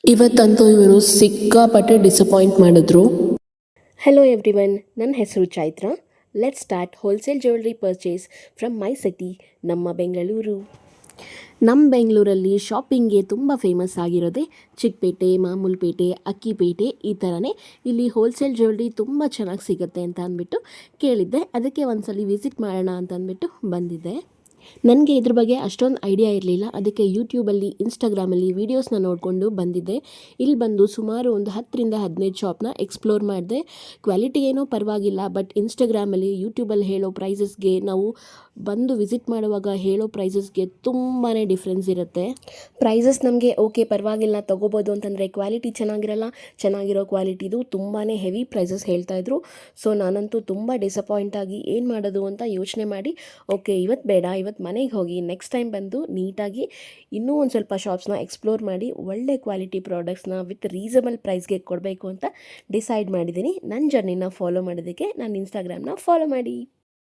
ಇವತ್ತಂತೂ ಇವರು ಸಿಕ್ಕಾಪಟ್ಟೆ ಡಿಸಪಾಯಿಂಟ್ ಮಾಡಿದ್ರು. ಹಲೋ ಎವ್ರಿವನ್, ನನ್ನ ಹೆಸರು Chaitra. Let's start wholesale jewellery purchase from my city, ನಮ್ಮ ಬೆಂಗಳೂರು. ನಮ್ಮ ಬೆಂಗಳೂರಲ್ಲಿ ಶಾಪಿಂಗ್ಗೆ ತುಂಬ ಫೇಮಸ್ ಆಗಿರೋದೆ ಚಿಕ್ಕಪೇಟೆ, ಮಾಮೂಲ್ಪೇಟೆ, ಅಕ್ಕಿಪೇಟೆ ಈ ಥರನೇ. ಇಲ್ಲಿ ಹೋಲ್ಸೇಲ್ ಜ್ಯುವೆಲ್ರಿ ತುಂಬ ಚೆನ್ನಾಗಿ ಸಿಗುತ್ತೆ ಅಂತ ಅಂದ್ಬಿಟ್ಟು ಕೇಳಿದ್ದೆ. ಅದಕ್ಕೆ ಒಂದ್ಸಲ ವಿಸಿಟ್ ಮಾಡೋಣ ಅಂತ ಅಂದ್ಬಿಟ್ಟು ಬಂದಿದ್ದೆ. ನನಗೆ ಇದ್ರ ಬಗ್ಗೆ ಅಷ್ಟೊಂದು ಐಡಿಯಾ ಇರಲಿಲ್ಲ. ಅದಕ್ಕೆ ಯೂಟ್ಯೂಬಲ್ಲಿ, ಇನ್ಸ್ಟಾಗ್ರಾಮಲ್ಲಿ ವೀಡಿಯೋಸ್ನ ನೋಡಿಕೊಂಡು ಬಂದಿದ್ದೆ. ಇಲ್ಲಿ ಬಂದು ಸುಮಾರು ಒಂದು 10ರಿಂದ 15 ಶಾಪ್ನ ಎಕ್ಸ್ಪ್ಲೋರ್ ಮಾಡಿದೆ. ಕ್ವಾಲಿಟಿ ಏನೋ ಪರವಾಗಿಲ್ಲ, ಬಟ್ ಇನ್ಸ್ಟಾಗ್ರಾಮಲ್ಲಿ, ಯೂಟ್ಯೂಬಲ್ಲಿ ಹೇಳೋ ಪ್ರೈಸಸ್ಗೆ, ನಾವು ಬಂದು ವಿಸಿಟ್ ಮಾಡುವಾಗ ಹೇಳೋ ಪ್ರೈಸಸ್ಗೆ ತುಂಬಾ ಡಿಫ್ರೆನ್ಸ್ ಇರುತ್ತೆ. ಪ್ರೈಸಸ್ ನಮಗೆ ಓಕೆ ಪರವಾಗಿಲ್ಲ ತೊಗೋಬೋದು ಅಂತಂದರೆ, ಕ್ವಾಲಿಟಿ ಚೆನ್ನಾಗಿರಲ್ಲ. ಚೆನ್ನಾಗಿರೋ ಕ್ವಾಲಿಟಿದು ತುಂಬಾ ಹೆವಿ ಪ್ರೈಸಸ್ ಹೇಳ್ತಾಯಿದ್ರು. ಸೊ ನಾನಂತೂ ತುಂಬ ಡಿಸಪಾಯಿಂಟ್ ಆಗಿ ಏನು ಮಾಡೋದು ಅಂತ ಯೋಚನೆ ಮಾಡಿ, ಓಕೆ ಇವತ್ತು ಬೇಡ, ಇವತ್ತು ಮನೆಗೆ ಹೋಗಿ ನೆಕ್ಸ್ಟ್ ಟೈಮ್ ಬಂದು ನೀಟಾಗಿ ಇನ್ನೂ ಒಂದು ಸ್ವಲ್ಪ ಶಾಪ್ಸ್ನ ಎಕ್ಸ್ಪ್ಲೋರ್ ಮಾಡಿ ಒಳ್ಳೆ ಕ್ವಾಲಿಟಿ ಪ್ರಾಡಕ್ಟ್ಸ್ನ ವಿತ್ ರೀಸನಬಲ್ ಪ್ರೈಸ್ಗೆ ಕೊಡಬೇಕು ಅಂತ ಡಿಸೈಡ್ ಮಾಡಿದ್ದೀನಿ. ನನ್ನ ಜರ್ನಿನ ಫಾಲೋ ಮಾಡೋದಕ್ಕೆ ನನ್ನ ಇನ್ಸ್ಟಾಗ್ರಾಮ್ನ ಫಾಲೋ ಮಾಡಿ.